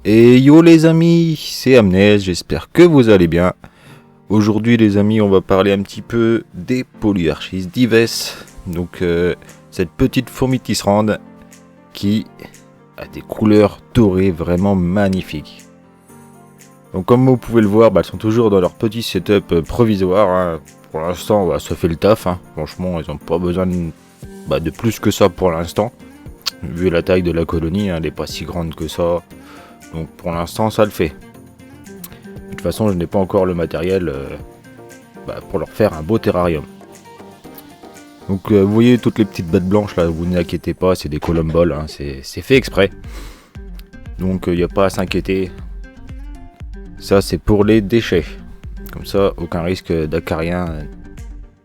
Et yo les amis, c'est Amnes, j'espère que vous allez bien. Aujourd'hui les amis, on va parler un petit peu des Polyarchis dives. Donc cette petite fourmi tisserande qui a des couleurs dorées vraiment magnifiques. Donc comme vous pouvez le voir, elles sont toujours dans leur petit setup provisoire. Hein. Pour l'instant, ça fait le taf. Hein. Franchement, ils n'ont pas besoin de plus que ça pour l'instant. Vu la taille de la colonie, elle n'est pas si grande que ça. Donc pour l'instant ça le fait. De toute façon je n'ai pas encore le matériel pour leur faire un beau terrarium. Donc vous voyez toutes les petites bêtes blanches là, vous n'inquiétez pas, c'est des columboles, hein, c'est fait exprès. Donc il n'y a pas à s'inquiéter. Ça c'est pour les déchets. Comme ça aucun risque d'acarien.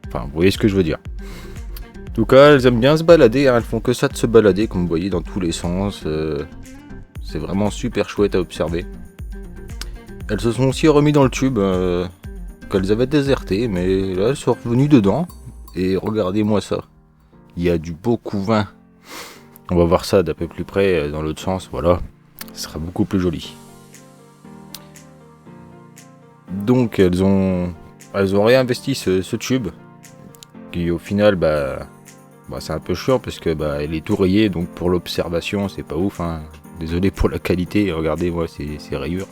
Enfin vous voyez ce que je veux dire. En tout cas elles aiment bien se balader, hein, elles font que ça de se balader comme vous voyez dans tous les sens. C'est vraiment super chouette à observer. Elles se sont aussi remis dans le tube qu'elles avaient déserté, mais là elles sont revenues dedans. Et regardez-moi ça. Il y a du beau couvain. On va voir ça d'un peu plus près dans l'autre sens, voilà. Ce sera beaucoup plus joli. Donc elles ont réinvesti ce tube. Qui au final c'est un peu chiant parce que elle est tout rayée, donc pour l'observation c'est pas ouf, hein. Désolé pour la qualité, regardez moi ces rayures.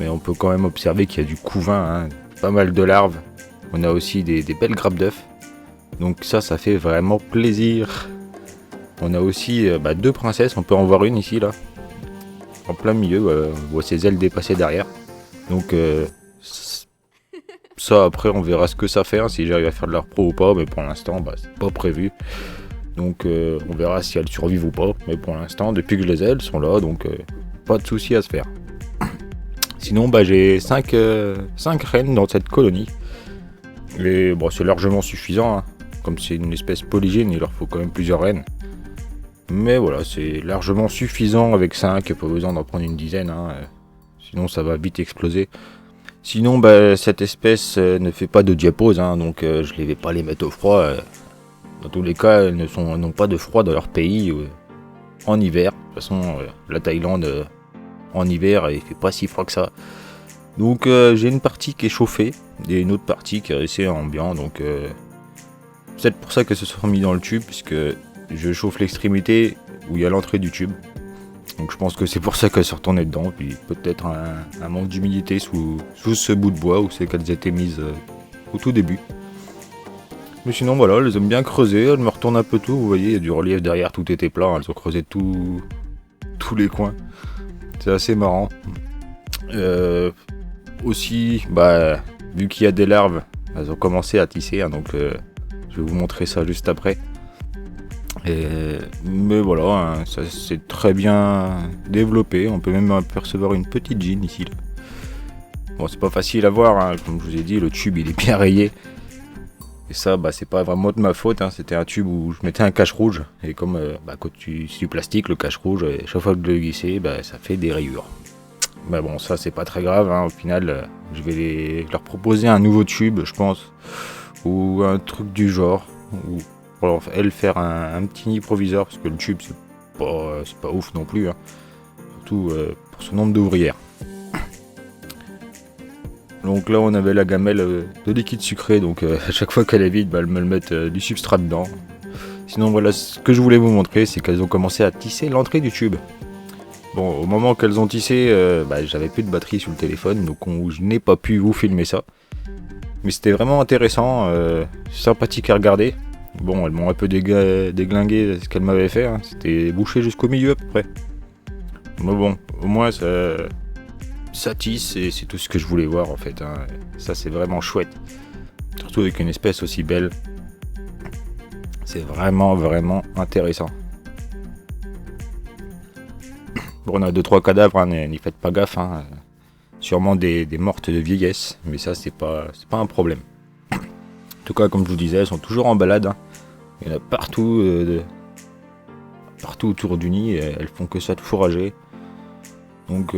Mais on peut quand même observer qu'il y a du couvain, hein, pas mal de larves. On a aussi des belles grappes d'œufs. Donc ça fait vraiment plaisir. On a aussi deux princesses, on peut en voir une ici là. En plein milieu, on voit ses ailes dépasser derrière. Donc ça après on verra ce que ça fait, hein, si j'arrive à faire de la repro ou pas. Mais pour l'instant c'est pas prévu. Donc on verra si elles survivent ou pas. Mais pour l'instant, depuis que je les ai, elles sont là. Donc pas de soucis à se faire. Sinon j'ai 5 reines dans cette colonie. Et c'est largement suffisant. Hein. Comme c'est une espèce polygyne, il leur faut quand même plusieurs reines. Mais voilà, c'est largement suffisant avec 5. Pas besoin d'en prendre une dizaine. Hein. Sinon ça va vite exploser. Sinon cette espèce ne fait pas de diapause. Hein, donc je ne vais pas les mettre au froid. Dans tous les cas, elles n'ont pas de froid dans leur pays en hiver. De toute façon, la Thaïlande en hiver, il fait pas si froid que ça. Donc j'ai une partie qui est chauffée et une autre partie qui est restée ambiant. Donc c'est pour ça qu'elles se sont mis dans le tube, puisque je chauffe l'extrémité où il y a l'entrée du tube. Donc je pense que c'est pour ça qu'elles se retournaient dedans. Puis peut-être un manque d'humidité sous ce bout de bois où c'est qu'elles étaient mises au tout début. Mais sinon voilà, elles aiment bien creuser, elles me retournent un peu tout, vous voyez, il y a du relief derrière, tout était plat, elles ont creusé tous les coins. C'est assez marrant. Aussi, vu qu'il y a des larves, elles ont commencé à tisser, hein, donc je vais vous montrer ça juste après. Mais voilà, hein, ça c'est très bien développé, on peut même apercevoir une petite gine ici. Là. Bon, c'est pas facile à voir, hein, comme je vous ai dit, le tube il est bien rayé. Et ça, c'est pas vraiment de ma faute, hein. C'était un tube où je mettais un cache rouge. Et comme quand c'est du plastique, le cache rouge, et chaque fois que je le glissais, ça fait des rayures. Mais bon, ça c'est pas très grave, hein. Au final, je vais leur proposer un nouveau tube, je pense. Ou un truc du genre. Ou pour elles faire un petit nid provisoire, parce que le tube c'est pas ouf non plus. Hein. Surtout pour ce nombre d'ouvrières. Donc là on avait la gamelle de liquide sucré, donc à chaque fois qu'elle est vide, elles me mettent du substrat dedans. Sinon voilà, ce que je voulais vous montrer, c'est qu'elles ont commencé à tisser l'entrée du tube. Bon, au moment qu'elles ont tissé, j'avais plus de batterie sur le téléphone, donc je n'ai pas pu vous filmer ça. Mais c'était vraiment intéressant, sympathique à regarder. Bon, elles m'ont un peu déglingué ce qu'elles m'avaient fait, hein. C'était bouché jusqu'au milieu à peu près. Mais bon, au moins ça tisse et c'est tout ce que je voulais voir en fait, hein. Ça c'est vraiment chouette, surtout avec une espèce aussi belle. C'est vraiment intéressant. Bon, on a 2-3 cadavres, hein, n'y faites pas gaffe, hein. Sûrement des mortes de vieillesse, mais ça c'est pas un problème. En tout cas comme je vous disais, elles sont toujours en balade, hein. Il y en a partout autour du nid, et elles font que ça de fourrager. Donc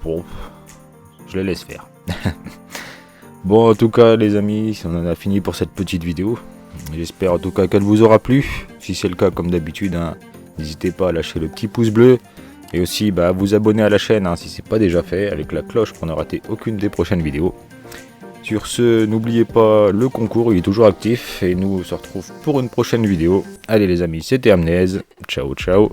bon, je les laisse faire. Bon, en tout cas, les amis, on en a fini pour cette petite vidéo. J'espère en tout cas qu'elle vous aura plu. Si c'est le cas, comme d'habitude, hein, n'hésitez pas à lâcher le petit pouce bleu, Et aussi vous abonner à la chaîne si c'est pas déjà fait, avec la cloche pour ne rater aucune des prochaines vidéos. Sur ce, n'oubliez pas le concours, il est toujours actif et nous on se retrouve pour une prochaine vidéo. Allez les amis, c'était Amnez, ciao ciao.